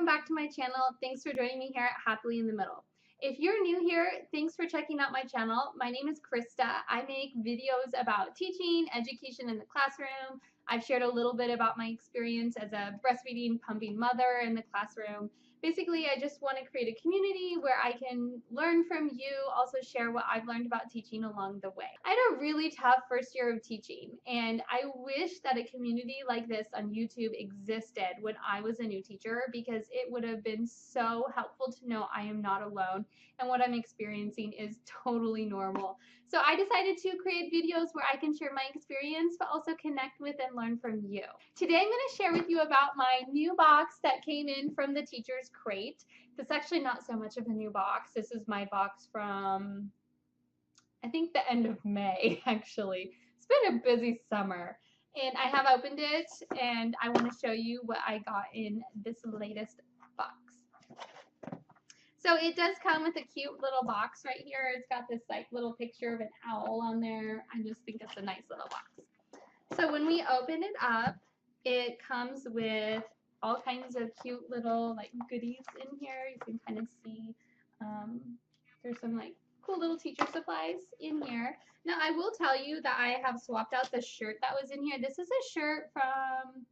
welcome back to my channel. Thanks for joining me here at Happily in the Middle. If you're new here, thanks for checking out my channel. My name is Krista. I make videos about teaching, education in the classroom. I've shared a little bit about my experience as a breastfeeding, pumping mother in the classroom. Basically, I just want to create a community where I can learn from you, also share what I've learned about teaching along the way. I had a really tough first year of teaching, and I wish that a community like this on YouTube existed when I was a new teacher, because it would have been so helpful to know I am not alone and what I'm experiencing is totally normal. So I decided to create videos where I can share my experience, but also connect with and learn from you. Today I'm going to share with you about my new box that came in from the Teacher's Crate. This is actually not so much of a new box. This is my box from, I think, the end of May, actually. It's been a busy summer. And I have opened it, and I want to show you what I got in this latest box. So it does come with a cute little box right here. It's got this like little picture of an owl on there. I just think it's a nice little box. So when we open it up, it comes with all kinds of cute little like goodies in here. You can kind of see there's some like cool little teacher supplies in here. Now I will tell you that I have swapped out the shirt that was in here. This is a shirt from,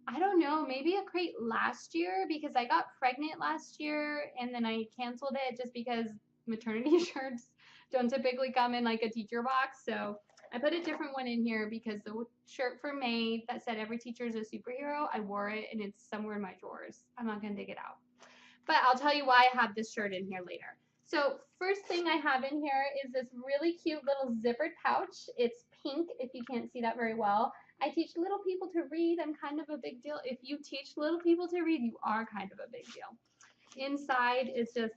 I don't know, maybe a crate last year, because I got pregnant last year and then I canceled it just because maternity shirts don't typically come in like a teacher box. So I put a different one in here because the shirt for May that said every teacher is a superhero, I wore it and it's somewhere in my drawers. I'm not going to dig it out. But I'll tell you why I have this shirt in here later. So first thing I have in here is this really cute little zippered pouch. It's pink, if you can't see that very well. I teach little people to read. I'm kind of a big deal. If you teach little people to read, you are kind of a big deal. Inside is just,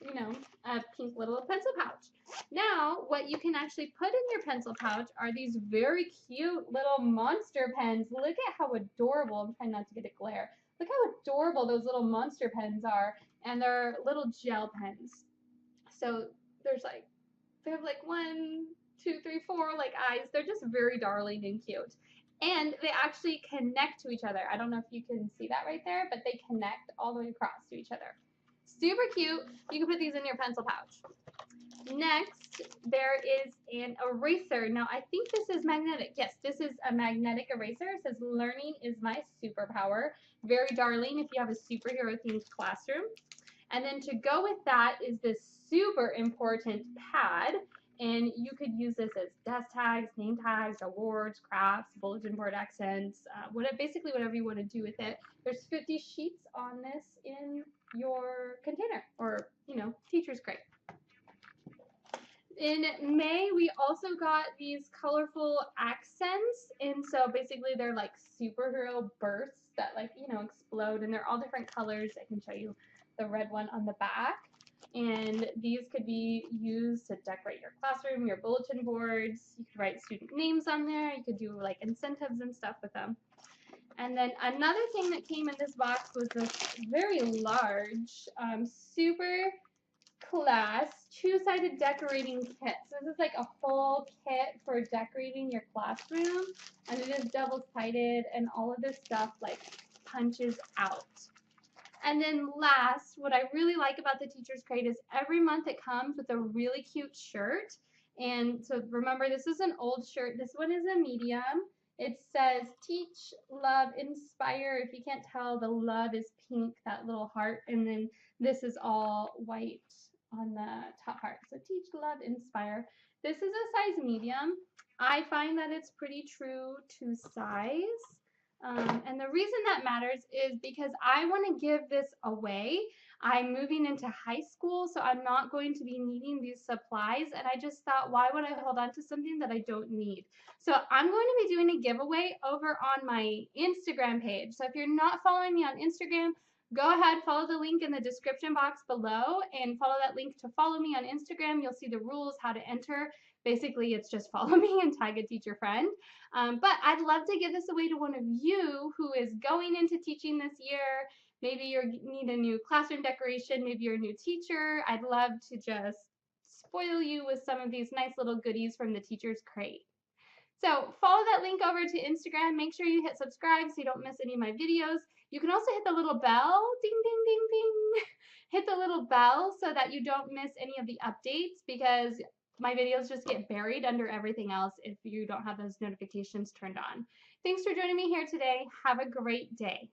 you know, a pink little pencil pouch. Now, what you can actually put in your pencil pouch are these very cute little monster pens. Look at how adorable. I'm trying not to get a glare. Look how adorable those little monster pens are. And they're little gel pens. So there's like, they have like 1, 2, 3, 4 like eyes. They're just very darling and cute. And they actually connect to each other. I don't know if you can see that right there, but they connect all the way across to each other. Super cute. You can put these in your pencil pouch. Next, there is an eraser. Now, I think this is magnetic. Yes, this is a magnetic eraser. It says, "Learning is my superpower." Very darling if you have a superhero-themed classroom. And then to go with that is this super important pad. And you could use this as desk tags, name tags, awards, crafts, bulletin board accents, basically whatever you want to do with it. There's 50 sheets on this in your container, or, you know, Teacher's Crate. In May, we also got these colorful accents, and so basically they're like superhero bursts that, like, you know, explode, and they're all different colors. I can show you the red one on the back. And these could be used to decorate your classroom, your bulletin boards. You could write student names on there. You could do like incentives and stuff with them. And then another thing that came in this box was this very large, super class two-sided decorating kit. So this is like a whole kit for decorating your classroom, and it is double-sided, and all of this stuff like punches out. And then last, what I really like about the Teacher's Crate is every month it comes with a really cute shirt. And so remember, this is an old shirt. This one is a medium. It says teach, love, inspire. If you can't tell, the love is pink, that little heart. And then this is all white on the top part. So teach, love, inspire. This is a size medium. I find that it's pretty true to size. And the reason that matters is because I want to give this away. I'm moving into high school, so I'm not going to be needing these supplies. And I just thought, why would I hold on to something that I don't need? So I'm going to be doing a giveaway over on my Instagram page. So if you're not following me on Instagram, go ahead, follow the link in the description box below and follow that link to follow me on Instagram. You'll see the rules, how to enter. Basically, it's just follow me and tag a teacher friend. But I'd love to give this away to one of you who is going into teaching this year. Maybe you need a new classroom decoration. Maybe you're a new teacher. I'd love to just spoil you with some of these nice little goodies from the Teacher's Crate. So follow that link over to Instagram. Make sure you hit subscribe so you don't miss any of my videos. You can also hit the little bell, ding, ding, ding, ding. Hit the little bell so that you don't miss any of the updates because my videos just get buried under everything else if you don't have those notifications turned on. Thanks for joining me here today. Have a great day.